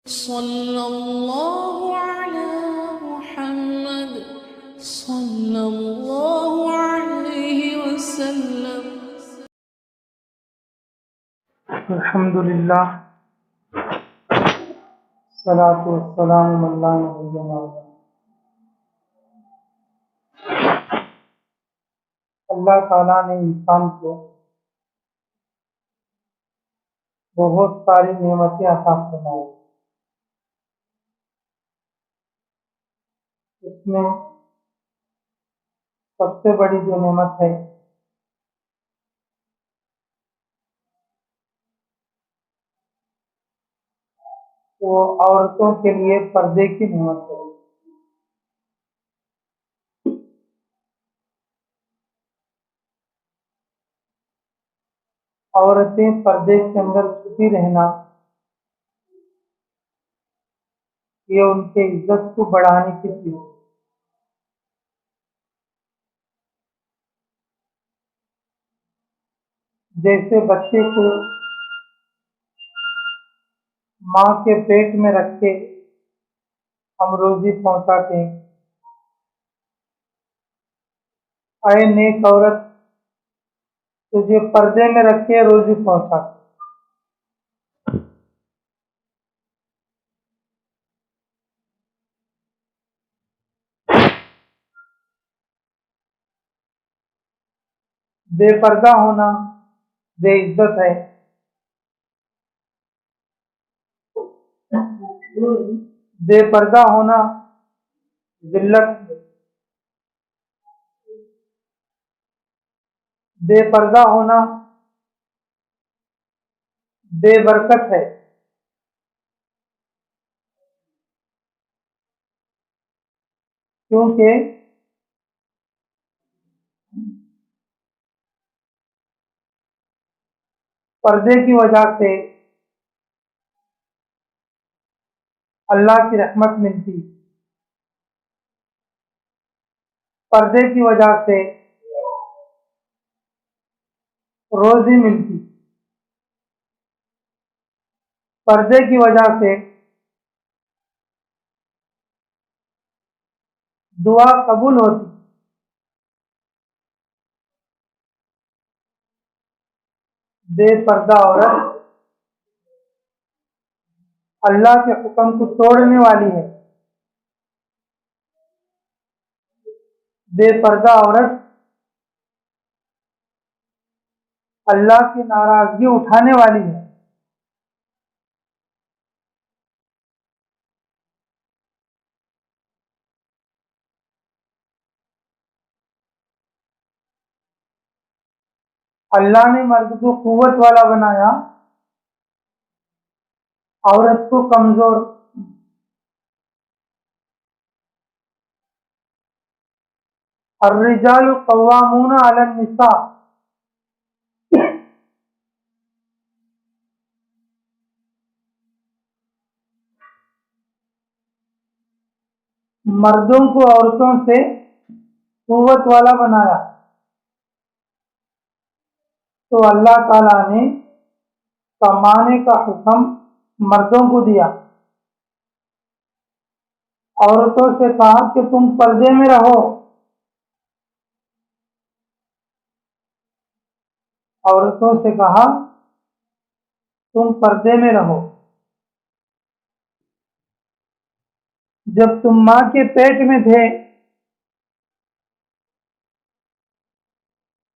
सल्लल्लाहु अला मुहम्मद सल्लल्लाहु अलैहि वसल्लम। अल्हम्दुलिल्लाह सलातु वस्सलामु अला नबिय्यिना अल्लाह ताला ने इंसान को बहुत सारी नेमतें अता फरमाई। उसमें सबसे बड़ी जो नेमत है वो औरतों के लिए पर्दे की नेमत है। औरतें पर्दे के अंदर छुपी रहना ये उनके इज्जत को बढ़ाने की चीज है। जैसे बच्चे को माँ के पेट में रख के हम रोजी पहुंचाते हैं, अरे नेक औरत तुझे पर्दे में रख के रोजी पहुंचाते। बेपर्दा होना बेइज्जत है। बेपर्दा होना जिल्लत है। बेपर्दा होना बेबरकत है। क्योंकि पर्दे की वजह से अल्लाह की रहमत मिलती, पर्दे की वजह से रोजी मिलती, पर्दे की वजह से दुआ कबूल होती। बेपर्दा औरत अल्लाह के हुक्म को तोड़ने वाली है। बेपर्दा औरत अल्लाह की नाराजगी उठाने वाली है। अल्लाह ने मर्द को कुव्वत वाला बनाया, औरत को कमजोर। अर्रिजालु कव्वामूना अलन निसा, मर्दों को औरतों से कुव्वत वाला बनाया। तो अल्लाह ताला ने कमाने का हुक्म मर्दों को दिया, औरतों से कहा कि तुम पर्दे में रहो। औरतों से कहा तुम पर्दे में रहो। जब तुम माँ के पेट में थे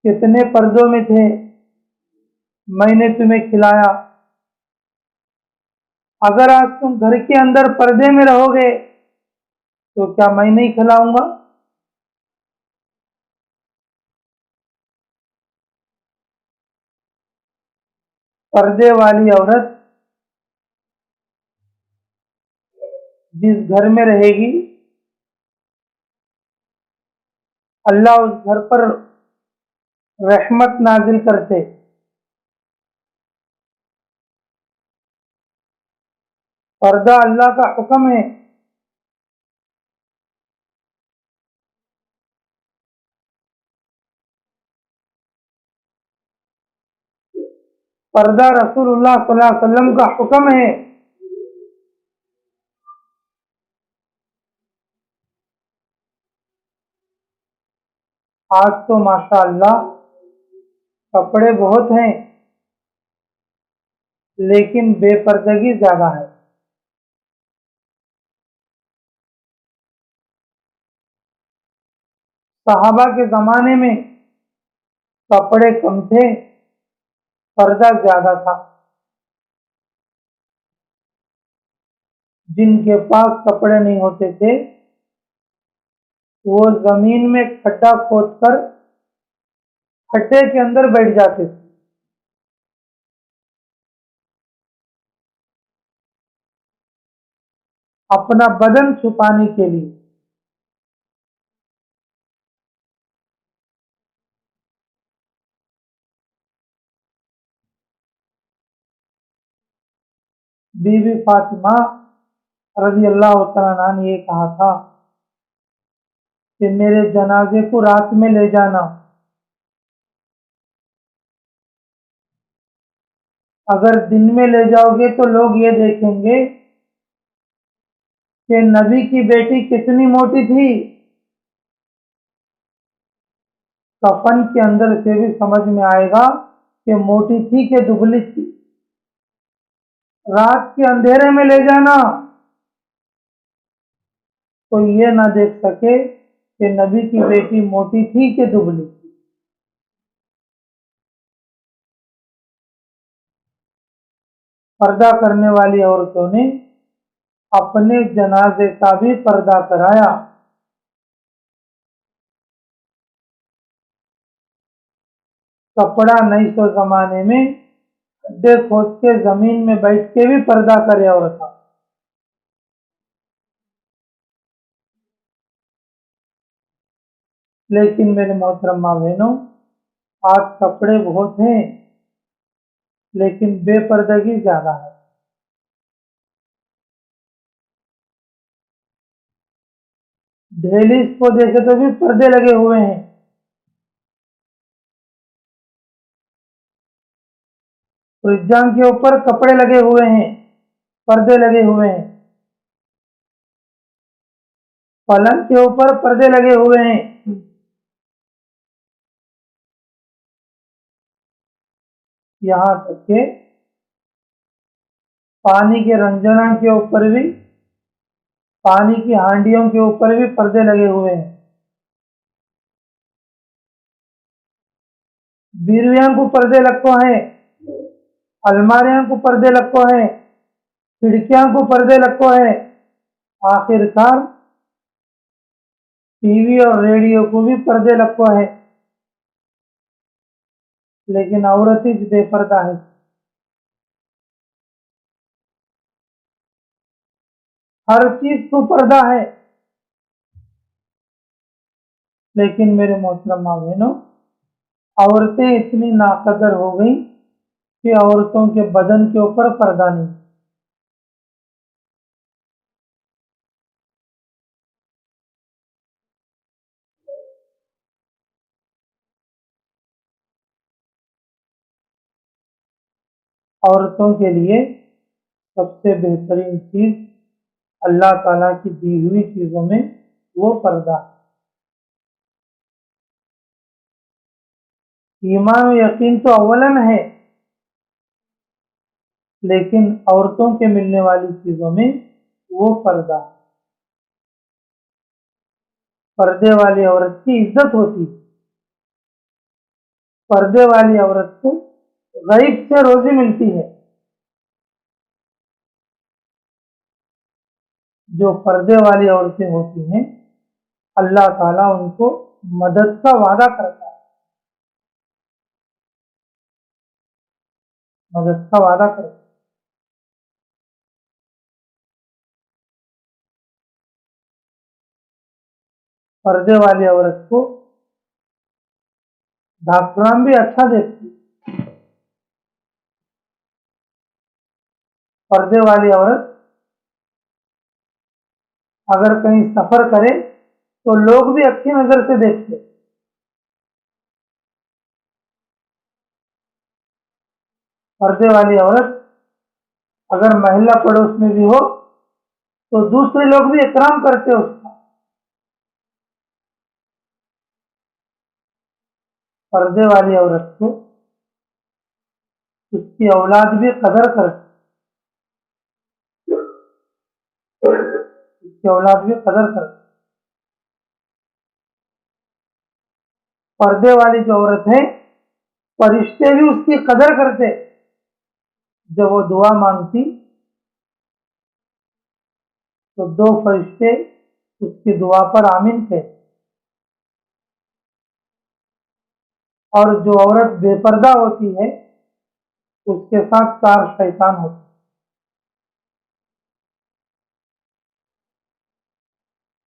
कितने पर्दों में थे, मैंने तुम्हें खिलाया। अगर आज तुम घर के अंदर पर्दे में रहोगे तो क्या मैं नहीं खिलाऊंगा? पर्दे वाली औरत जिस घर में रहेगी अल्लाह उस घर पर रहमत नाजिल करते। पर्दा अल्लाह का हुक्म है। पर्दा रसूलुल्लाह सल्लल्लाहु अलैहि वसल्लम का हुक्म है। आज तो माशाअल्लाह कपड़े बहुत हैं, लेकिन बेपर्दगी ज्यादा है। सहाबा के जमाने में कपड़े कम थे, पर्दा ज्यादा था। जिनके पास कपड़े नहीं होते थे वो जमीन में खड्डा खोदकर खड्डे के अंदर बैठ जाते थे। अपना बदन छुपाने के लिए। बीबी फातिमा रजी अल्लाह तआला अन्हा ने ये कहा था कि मेरे जनाजे को रात में ले जाना। अगर दिन में ले जाओगे तो लोग ये देखेंगे कि नबी की बेटी कितनी मोटी थी। कफन के अंदर से भी समझ में आएगा कि मोटी थी कि दुबली थी। रात के अंधेरे में ले जाना तो ये ना देख सके कि नबी की बेटी मोटी थी कि दुबली थी। पर्दा करने वाली औरतों ने अपने जनाजे का भी पर्दा कराया। कपड़ा नहीं तो जमाने में गड्ढे खोद के जमीन में बैठ के भी पर्दा करे औरत। लेकिन मेरे मोहतरम माँ बहनों, आज कपड़े बहुत हैं, लेकिन बेपर्दगी ज्यादा है। डेली को देखे तो भी पर्दे लगे हुए हैं। फ्रिजां के ऊपर कपड़े लगे हुए हैं, पर्दे लगे हुए हैं। पलंग के ऊपर पर्दे लगे हुए हैं। यहाँ तक के पानी के रंजना के ऊपर भी, पानी की हांडियों के ऊपर भी पर्दे लगे हुए हैं। बीरवियां को पर्दे लगो हैं, अलमारियां को पर्दे लगो हैं, खिड़कियां को पर्दे लगो हैं। आखिरकार टीवी और रेडियो को भी पर्दे लगो है। लेकिन औरत ही बेपर्दा है। हर चीज को पर्दा है। लेकिन मेरे मोहतरम माँ बहनों, औरतें इतनी नाकदर हो गई कि औरतों के बदन के ऊपर पर्दा नहीं। औरतों के लिए सबसे बेहतरीन चीज अल्लाह ताला की दी हुई चीजों में वो पर्दा है। ईमान और यकीन तो अव्वलन है, लेकिन औरतों के मिलने वाली चीजों में वो पर्दा है। पर्दे वाली औरत की इज्जत होती है। पर्दे वाली औरत को गैब से रोजी मिलती है। जो पर्दे वाली औरतें होती हैं, अल्लाह ताला उनको मदद का वादा करता है। मदद का वादा करता है। पर्दे वाली औरत को डॉक्टरान भी अच्छा देखती है। पर्दे वाली औरत अगर कहीं सफर करे तो लोग भी अच्छी नजर से देखते हैं। पर्दे वाली औरत अगर महिला पड़ोस में भी हो तो दूसरे लोग भी इकराम करते हैं उसका। पर्दे वाली औरत को उसकी औलाद भी कदर करती, उसकी औलाद भी कदर करती। पर्दे वाली जो औरत है, फरिश्ते भी उसकी कदर करते। जब वो दुआ मांगती तो दो फरिश्ते उसकी दुआ पर आमीन थे। और जो औरत बेपर्दा होती है उसके साथ चार शैतान होते।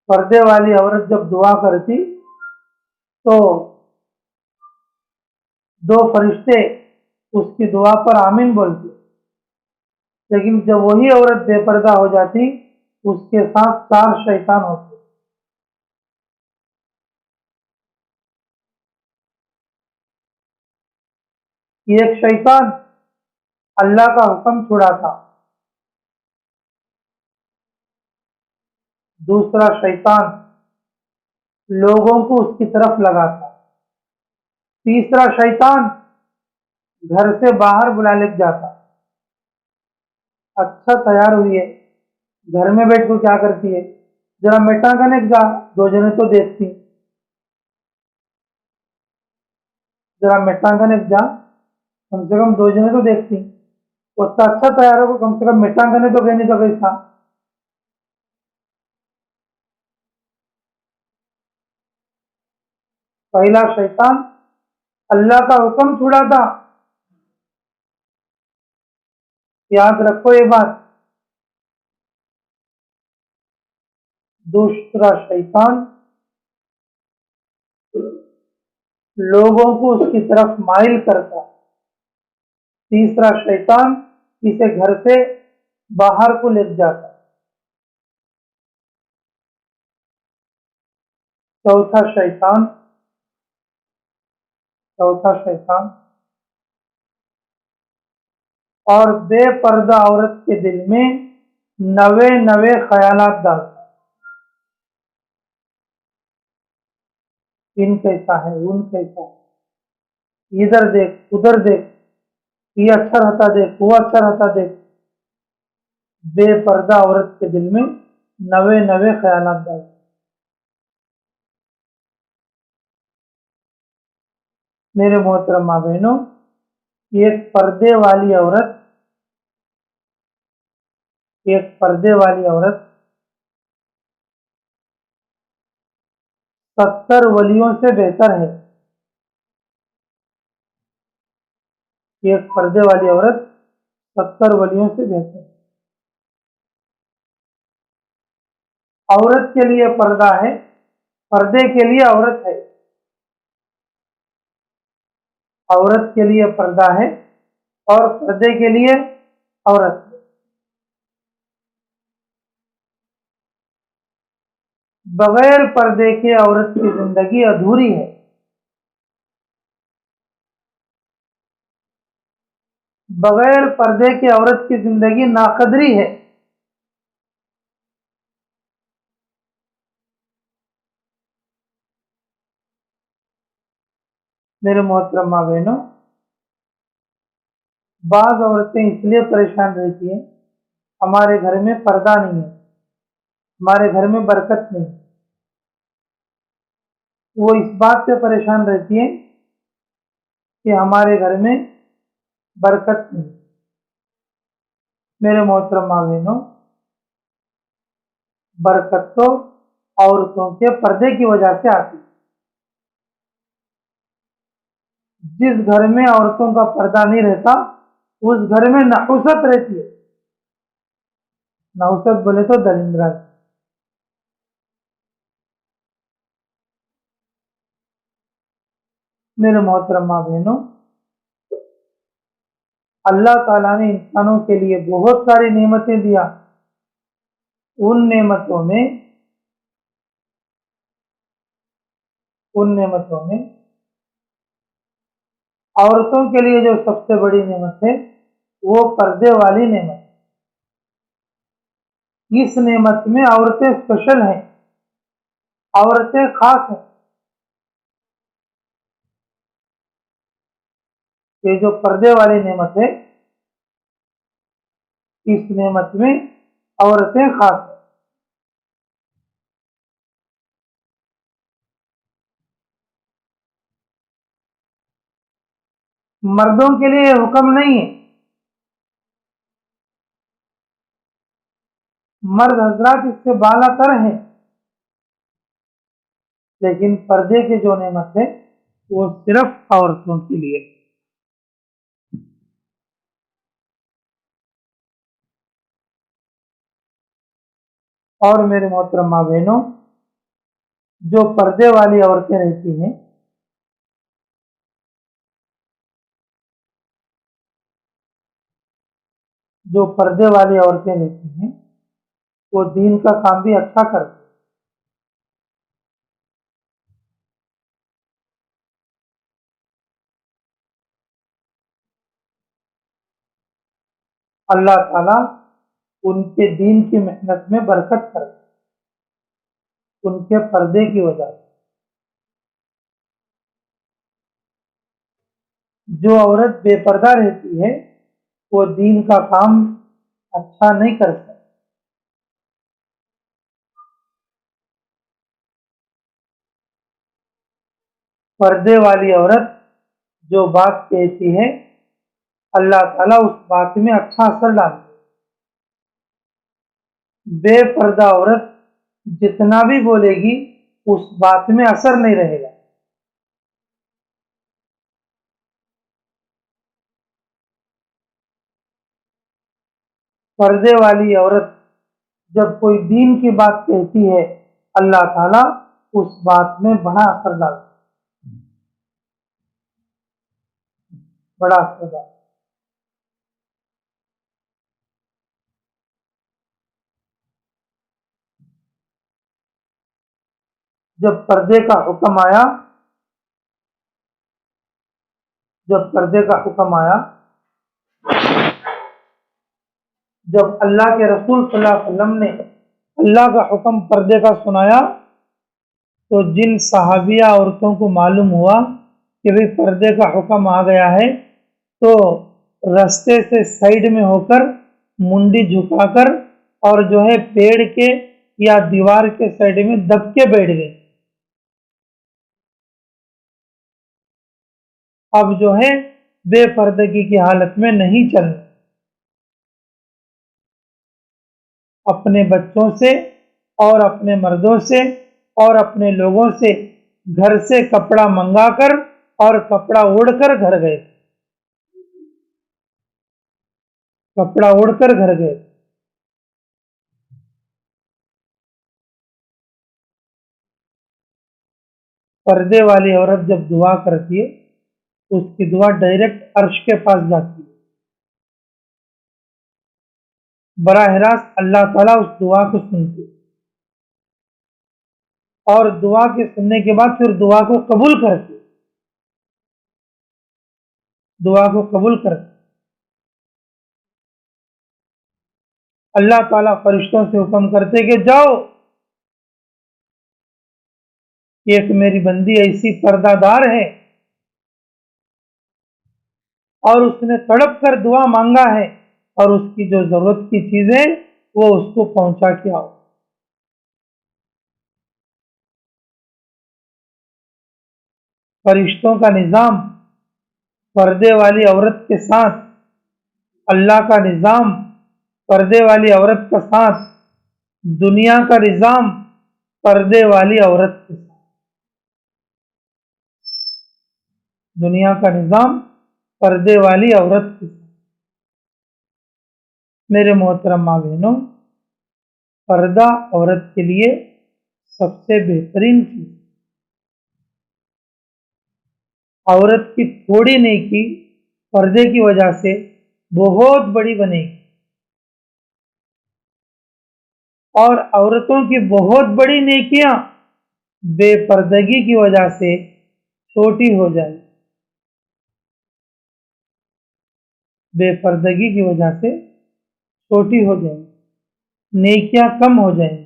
पर्दे वाली औरत जब दुआ करती तो दो फरिश्ते उसकी दुआ पर आमीन बोलते, लेकिन जब वही औरत बेपर्दा हो जाती उसके साथ चार शैतान होते। एक शैतान अल्लाह का हुक्म छुड़ाता, दूसरा शैतान लोगों को उसकी तरफ लगाता, तीसरा शैतान घर से बाहर बुला ले जाता। अच्छा तैयार हुई है, घर में बैठ को क्या करती है, जरा मिटा कने जा, दो जने तो देखती, जरा मिटा कने जा, कम से कम दो जने तो देखती। उसका अच्छा तैयार हो, कम से कम मिटा कने तो कहनी तो गई था। पहला शैतान अल्लाह का हुक्म छुड़ाता, याद रखो ये बात। दूसरा शैतान लोगों को उसकी तरफ माइल करता, तीसरा शैतान इसे घर से बाहर को ले जाता, चौथा शैतान चौथा शैतान और बेपर्दा औरत के दिल में नवे नवे ख्यालात डालता। इन कैसा है, उन कैसा है, इधर देख उधर देख, ये अच्छा रहता देख, वो अच्छा रहता देख। बेपर्दा औरत के दिल में नवे नवे ख्यालात डालता। मेरे मोहतरम माँ बहनों, एक पर्दे वाली औरत 70 वलियों से बेहतर है। एक पर्दे वाली औरत 70 वलियों से बेहतर है। औरत के लिए पर्दा है, पर्दे के लिए औरत है। औरत के लिए पर्दा है और पर्दे के लिए औरत है। बगैर पर्दे के औरत की जिंदगी अधूरी है। बगैर पर्दे के औरत की जिंदगी नाकदरी है। मेरे मोहतरम माँ बहनों, बाज औरतें इसलिए परेशान रहती हैं, हमारे घर में पर्दा नहीं है, हमारे घर में बरकत नहीं। वो इस बात से परेशान रहती हैं कि हमारे घर में बरकत नहीं। मेरे मोहतरम माँ बहनों, बरकत तो औरतों के पर्दे की वजह से आती है। जिस घर में औरतों का पर्दा नहीं रहता उस घर में नहुसत रहती है। नहुसत बोले तो दरिंद्रा। मेरे मोहतरम माँ बहनों, अल्लाह ताला ने इंसानों के लिए बहुत सारी नेमतें दिया। उन नेमतों में उन नेमतों में औरतों के लिए जो सबसे बड़ी नेमत है वो पर्दे वाली नेमत। इस नेमत में औरतें स्पेशल हैं, औरतें खास हैं। ये जो पर्दे वाली नेमत है, इस नेमत में औरतें खास हैं। मर्दों के लिए हुक्म नहीं है। मर्द हजरात इससे बालातर हैं, लेकिन पर्दे की जो नेमत है वो सिर्फ औरतों के लिए। और मेरे मोहतरम माँ बहनों, जो पर्दे वाली औरतें रहती हैं, जो पर्दे वाली औरतें रहती हैं, वो दीन का काम भी अच्छा करती हैं। अल्लाह ताला उनके दीन की मेहनत में बरकत करते हैं, उनके पर्दे की वजह से। जो औरत बेपर्दा रहती है वो दीन का काम अच्छा नहीं कर सकती। पर्दे वाली औरत जो बात कहती है, अल्लाह ताला उस बात में अच्छा असर डालते हैं। बेपर्दा औरत जितना भी बोलेगी उस बात में असर नहीं रहेगा। पर्दे वाली औरत जब कोई दीन की बात कहती है, अल्लाह ताला उस बात में बड़ा असर डालता है, बड़ा असर डालता है। जब पर्दे का हुक्म आया, जब पर्दे का हुक्म आया, जब अल्लाह के रसूल सल्लल्लाहु अलैहि वसल्लम ने अल्लाह का हुक्म पर्दे का सुनाया, तो जिन सहाबिया औरतों को मालूम हुआ कि भाई पर्दे का हुक्म आ गया है, तो रास्ते से साइड में होकर मुंडी झुकाकर और जो है पेड़ के या दीवार के साइड में दब के बैठ गए। अब जो है बेपर्दगी की हालत में नहीं चलना। अपने बच्चों से और अपने मर्दों से और अपने लोगों से घर से कपड़ा मंगाकर और कपड़ा ओढ़कर घर गए, कपड़ा ओढ़कर घर गए। पर्दे वाली औरत जब दुआ करती है, उसकी दुआ डायरेक्ट अर्श के पास जाती है। बराह रास्त अल्लाह ताला उस दुआ को सुनते और दुआ के सुनने के बाद फिर दुआ को कबूल करते, दुआ को कबूल करते। अल्लाह ताला फरिश्तों से हुक्म करते कि जाओ, एक मेरी बंदी ऐसी पर्दादार है और उसने तड़प कर दुआ मांगा है, और उसकी जो जरूरत की चीजें वो उसको पहुंचा के आओ। फरिश्तों का निजाम पर्दे वाली औरत के साथ, अल्लाह का निजाम पर्दे वाली औरत का साथ, दुनिया का निजाम पर्दे वाली औरत के साथ, दुनिया का निजाम पर्दे वाली औरत के साथ। मेरे मोहतरम माँ बहनों, पर्दा औरत के लिए सबसे बेहतरीन चीज। औरत की थोड़ी नेकी पर्दे की वजह से बहुत बड़ी बनेगी, और औरतों की बहुत बड़ी नेकियां बेपर्दगी की वजह से छोटी हो जाएगी, बेपर्दगी की वजह से छोटी हो जाएगी, नेकियां कम हो जाएंगी।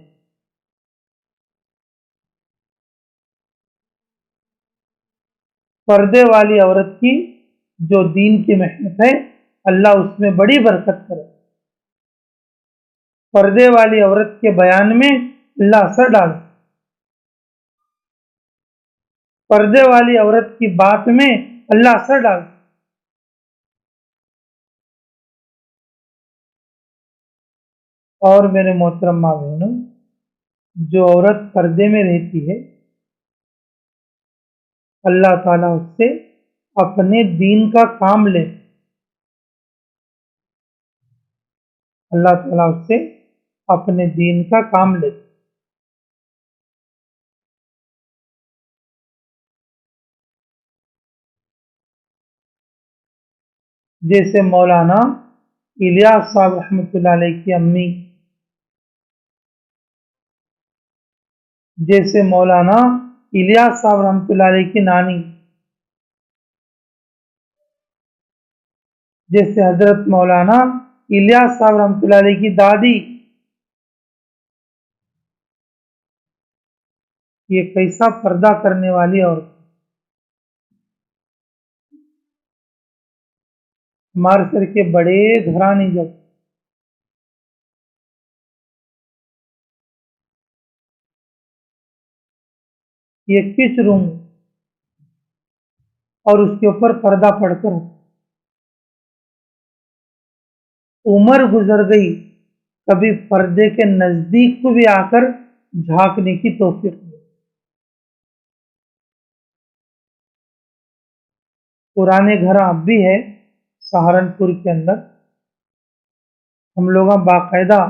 पर्दे वाली औरत की जो दीन की मेहनत है अल्लाह उसमें बड़ी बरकत करे। पर्दे वाली औरत के बयान में अल्लाह असर डाले, पर्दे वाली औरत की बात में अल्लाह असर डाले। और मेरे मोहतरम माँ बहनों, जो औरत पर्दे में रहती है अल्लाह ताला उससे अपने दीन का काम ले, अल्लाह ताला उससे अपने दीन का काम ले। जैसे मौलाना इलियास साहब रहमतुल्लाह अलैह की अम्मी, जैसे मौलाना इलियास साहब रहमतुल्लाह अलैह की नानी, जैसे हजरत मौलाना इलियास साहब रहमतुल्लाह अलैह की दादी। ये कैसा पर्दा करने वाली औरत, हमारे सर के बड़े घराने जब ये किच रूम और उसके ऊपर पर्दा पड़कर उम्र गुजर गई, कभी पर्दे के नजदीक को भी आकर झांकने की तौफीक नहीं। पुराने घर अब भी है सहारनपुर के अंदर, हम लोग बाकायदा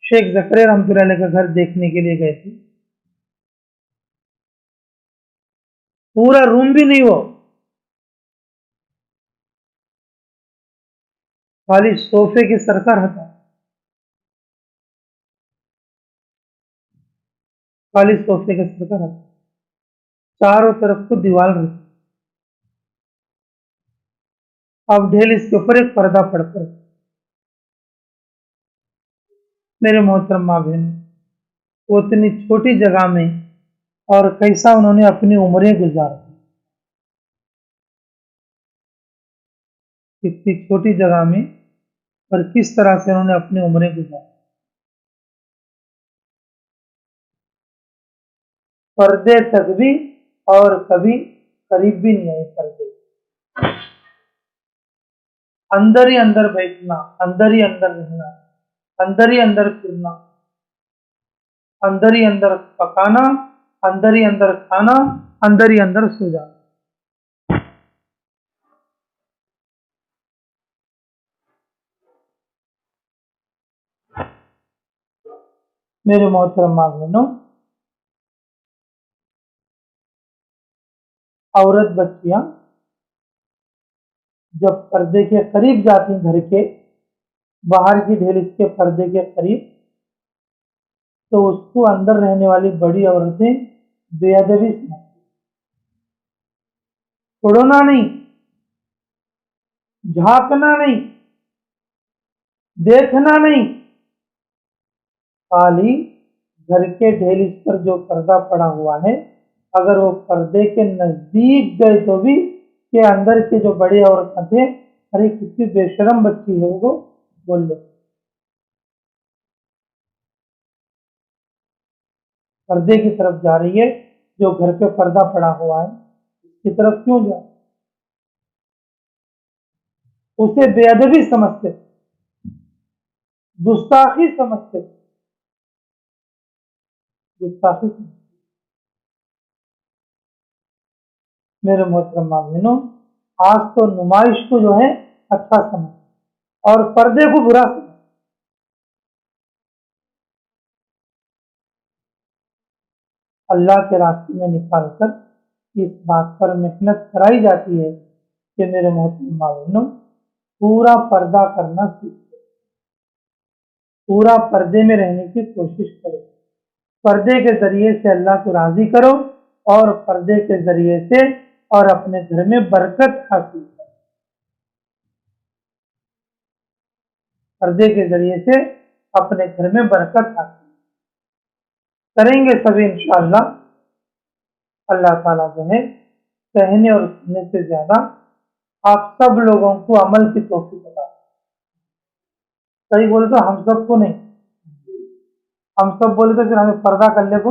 शेख जकरिया रहमतुल्लाह अलैह का घर देखने के लिए गए थे। पूरा रूम भी नहीं, वो खाली सोफे के सरकार हटा, खाली सोफे के सरकार हटा, चारों तरफ को दीवार रखी, अब ढेल इसके ऊपर एक पर्दा पड़कर। मेरे मोहतरम माँ बहन, वो इतनी छोटी जगह में और कैसा उन्होंने अपनी उम्रें गुजारी, इतनी छोटी जगह में और किस तरह से उन्होंने अपनी उम्रें गुजारी। पर्दे तक भी और कभी करीब भी नहीं आए पर्दे, अंदर ही अंदर बैठना, अंदर ही अंदर रहना, अंदर ही अंदर फिरना, अंदर ही अंदर पकाना, अंदर ही अंदर खाना, अंदर ही अंदर सो जाना। मेरे मोहतरम माँ बहनों, औरत बच्चियां जब पर्दे के करीब जाती, घर के बाहर की ढेल इसके पर्दे के करीब, तो उसको अंदर रहने वाली बड़ी औरतें बेअदबी समझती, उड़ना नहीं, झांकना नहीं, देखना नहीं, खाली घर के ढेल पर जो पर्दा पड़ा हुआ है अगर वो पर्दे के नजदीक गए तो भी के अंदर के जो बड़ी औरतें थे, अरे कितनी बेशरम बच्ची है वो, बोल ले पर्दे की तरफ जा रही है, जो घर पे पर्दा पड़ा हुआ है उसकी तरफ क्यों जाए। उसे बेअदबी समझते, गुस्ताखी समझते, गुस्ताखी समझते। मेरे मोहतरम बहनों, आज तो नुमाइश को जो है अच्छा समझ और पर्दे को बुरा समझ। अल्लाह के रास्ते में निकालकर इस बात पर मेहनत कराई जाती है कि मेरे मोहतरम बहनों, पूरा पर्दा करना सीखो, पूरा पर्दे में रहने की कोशिश करो, पर्दे के जरिए से अल्लाह को राजी करो और पर्दे के जरिए से और अपने घर में बरकत हासिल करो, पर्दे के जरिए से अपने घर में बरकत हासिल करेंगे सभी इंशाअल्लाह। अल्लाह ताला जो है कहने और सुनने से ज्यादा आप सब लोगों को अमल की तौफीक अता फरमाए। सही बोले तो हम सबको नहीं, हम सब बोले तो फिर हमें पर्दा करने को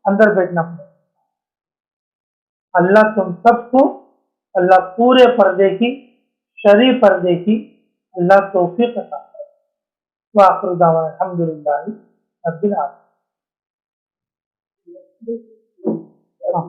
अंदर बैठना पड़ेगा। अल्लाह तुम सबको, अल्लाह पूरे पर्दे की, शरी पर्दे की अल्लाह तौफीक अता फरमाए। वाखिर दावाना अल्हम्दुलिल्लाहि रब्बिल आलमीन। हाँ,